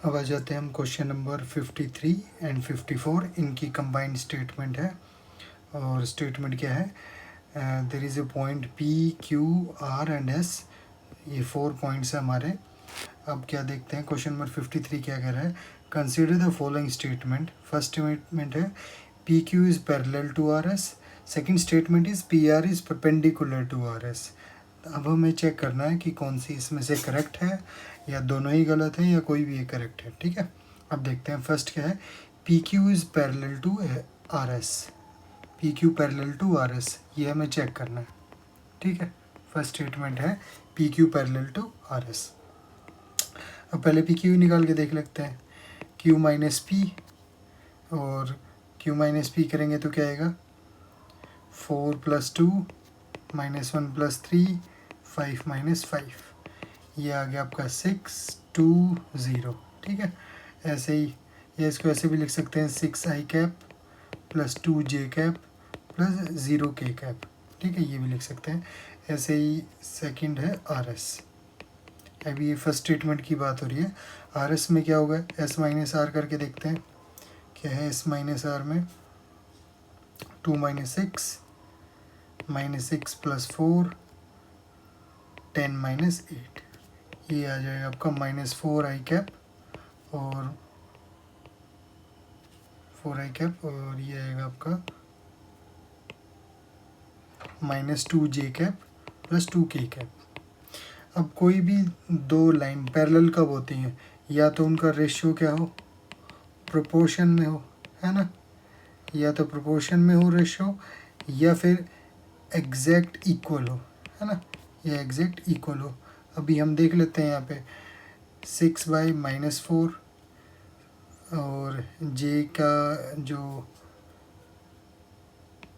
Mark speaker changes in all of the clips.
Speaker 1: अब आ जाते हैं हम क्वेश्चन नंबर 53 एंड 54, इनकी कंबाइंड स्टेटमेंट है। और स्टेटमेंट क्या है, there is a point P Q R and S, ये 4 पॉइंट्स हैं हमारे। अब क्या देखते हैं, क्वेश्चन नंबर 53 क्या कह रहा है, consider the following statement. First statement है PQ is parallel to RS, second statement is PR is perpendicular to RS। अब हमें चेक करना है कि कौन सी इसमें से करेक्ट है, या दोनों ही गलत है, या कोई भी एक करेक्ट है। ठीक है, अब देखते हैं फर्स्ट क्या है, PQ is parallel to RS, PQ parallel to RS, ये हमें चेक करना है। ठीक है, फर्स्ट स्टेटमेंट है PQ पैरेलल टू RS। अब पहले PQ निकाल के देख लेते हैं, Q माइनस P, और Q माइनस P करेंगे तो क्या आएगा, 4 + 2 -1 + 3 5 - 5, ये आ गया आपका 6 2 0। ठीक है, ऐसे ही या इसको ऐसे भी लिख सकते हैं 6i cap + 2j cap + 0k cap. ठीक है, ये भी लिख सकते हैं। ऐसे ही सेकंड है RS। अभी ये फर्स्ट स्टेटमेंट की बात हो रही है, RS में क्या होगा, S - R करके देखते हैं क्या है। S - R में 2 - 6 -6 + 4 10 - 8, ये आ जाएगा आपका -4i कैप और 4i कैप, और ये आएगा आपका -2j कैप + 2k कैप। अब कोई भी दो लाइन पैरेलल कब होती हैं, या तो उनका रेशियो क्या हो, प्रोपोर्शन में हो, है ना, या तो प्रोपोर्शन में हो रेशियो, या फिर एग्जैक्ट इक्वल हो, है ना, या एग्जैक्ट इक्वल हो। अभी हम देख लेते हैं यहाँ पे 6/-4 और j का जो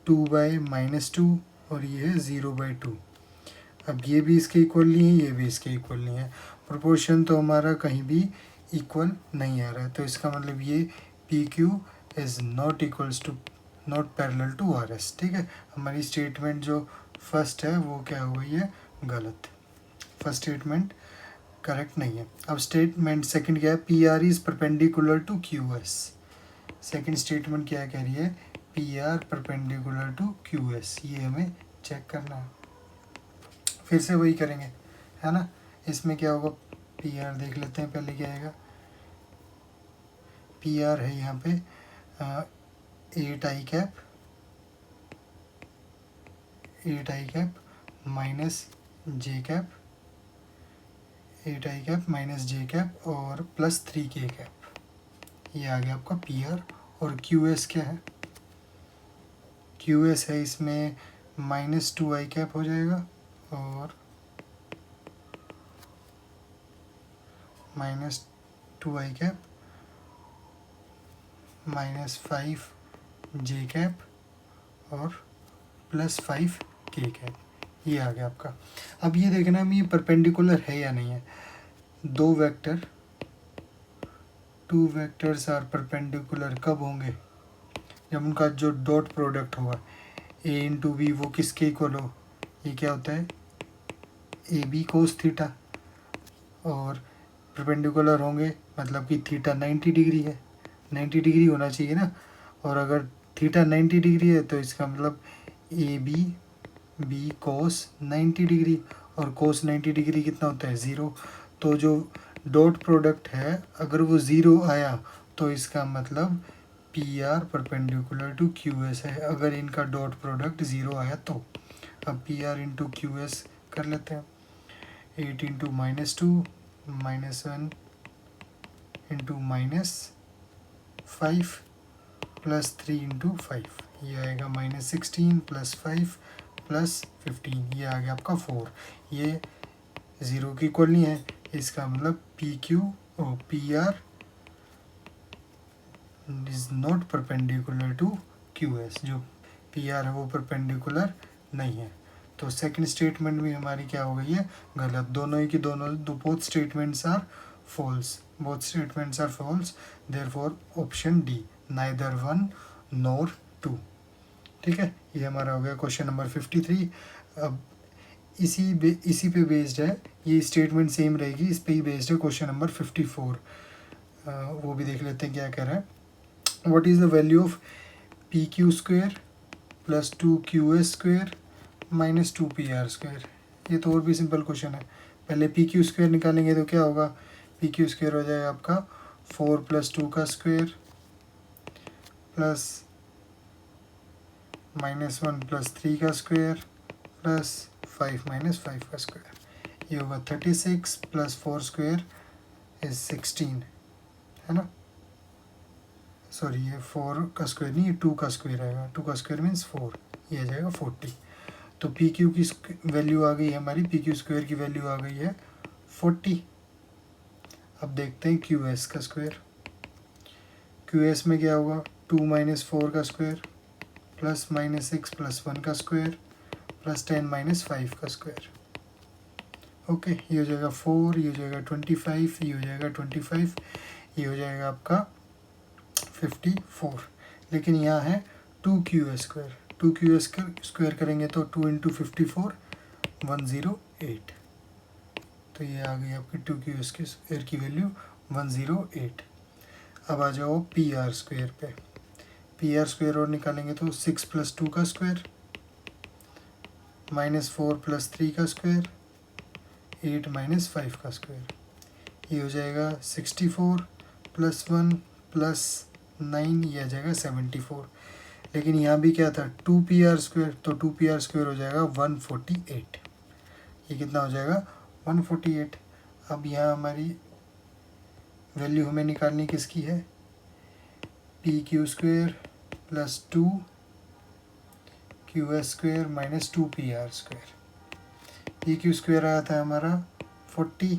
Speaker 1: 2/-2, और ये है 0/2। अब ये भी इसके इक्वल नहीं है, ये भी इसके इक्वल नहीं है, प्रोपोर्शन तो हमारा कहीं भी इक्वल नहीं आ रहा है, तो इसका मतलब ये PQ is not parallel to RS। ठीक है, हमारी स्टेटमेंट जो फर्स्ट है वो क्या हो गई है, गलत, फर्स्ट स्टेटमेंट करेक्ट नहीं है। अब स्टेटमेंट सेकंड क्या है, PR is perpendicular to QS। Second statement क्या कह रही है, PR परपेंडिकुलर टू QS, ये हमें चेक करना है। फिर से वही करेंगे, है ना। इसमें क्या होगा, PR देख लेते हैं पहले क्या आएगा। PR है यहाँ पे 8i cap -j cap, 8i cap -j cap और +3k कैप, ये आ गया आपका PR। और QS क्या है, QS है इसमें -2i कैप हो जाएगा और -2i कैप -5j कैप और +5k कैप, ये आ गया आपका। अब ये देखना है ये परपेंडिकुलर है या नहीं है। दो वेक्टर, 2 वेक्टर्स आर परपेंडिकुलर कब होंगे, जब उनका जो डॉट प्रोडक्ट होगा A × B वो किसके इक्वल हो, ये क्या होता है AB cos थीटा, और परपेंडिकुलर होंगे मतलब कि थीटा 90 डिग्री है, 90 डिग्री होना चाहिए ना, और अगर थीटा 90 डिग्री है तो इसका मतलब AB cos 90 डिग्री, और cos 90 डिग्री कितना होता है 0। तो जो डॉट प्रोडक्ट है अगर वो 0 आया तो इसका मतलब PR परपेंडिकुलर टू QS है, अगर इनका डॉट प्रोडक्ट 0 आया तो। अब PR × QS कर लेते हैं, 8 × -2 -1 × -5 +3 × 5, ये आएगा -16 + 5 + 15, ये आ गया आपका 4। ये 0 की इक्वल नहीं है, इसका मतलब PR is not perpendicular to QS, जो PR है वो परपेंडिकुलर नहीं है। तो सेकंड स्टेटमेंट भी हमारी क्या हो गई है, गलत। दोनों ही की दोनों both statements are false, both statements are false, therefore option D neither 1 nor 2। ठीक है, ये हमारा हो गया क्वेश्चन नंबर 53। अब इसी पे बेस्ड है, ये स्टेटमेंट सेम रहेगी, इस पे ही बेस्ड है क्वेश्चन नंबर 54। वो भी देख लेते हैं क्या कह रहा है. What is the value of P Q square plus 2QS square minus 2PR square. ये तो और भी सिंपल क्वेश्चन है. पहले पी क्यू स्क्वेयर निकालेंगे तो क्या होगा, पी क्यू स्क्वेयर हो जाएगा आपका 4 + 2 का स्क्वेयर प्लस -1 + 3 का स्क्वेयर प्लस 5 - 5 का स्क्वायर. ये होगा 36 + 4 स्क्वेयर इज 16, है ना. सॉरी, ये 4 का स्क्वायर नहीं, ये 2 का स्क्वायर आएगा. 2 का स्क्वायर मीन्स 4, ये आ जाएगा 40. तो पी क्यू की वैल्यू आ गई है हमारी, पी क्यू स्क्वायर की वैल्यू आ गई है 40. अब देखते हैं क्यू एस का स्क्वायर. क्यू एस में क्या होगा, 2 - 4 का स्क्वायर प्लस -6 + 1 का स्क्वायर प्लस 10 - 5 का स्क्वायर. ओके, ये हो जाएगा 4, ये हो जाएगा 25, ये हो जाएगा 25, ये हो जाएगा आपका 54. लेकिन यहाँ है 2QS स्क्वायर. 2QS स्क्वायर करेंगे तो 2 × 54 108. तो ये आ गई आपकी 2QS के स्क्वायर की वैल्यू 108. अब आ जाओ PR स्क्वायर पे. PR स्क्वायर और निकालेंगे तो 6 + 2 का स्क्वायर -4 + 3 का स्क्वायर 8 - 5 का स्क्वायर. ये हो जाएगा 64 + 1 + 9, ये आ जाएगा 74. लेकिन यहाँ भी क्या था, 2PR स्क्वायर, तो 2PR स्क्वायर हो जाएगा 148. ये कितना हो जाएगा 148. अब यहाँ हमारी वैल्यू हमें निकालनी किसकी है, PQ square plus 2QS square minus 2PR square. PQ square आया था हमारा 40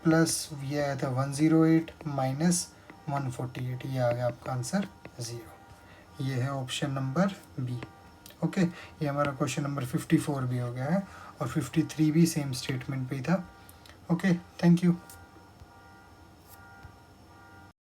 Speaker 1: प्लस ये आया था 108 माइनस 148. ये आ गया आपका आंसर 0. ये है ऑप्शन नंबर बी. ओके, ये हमारा क्वेश्चन नंबर 54 भी हो गया है और 53 भी सेम स्टेटमेंट पे ही था. Okay, thank you.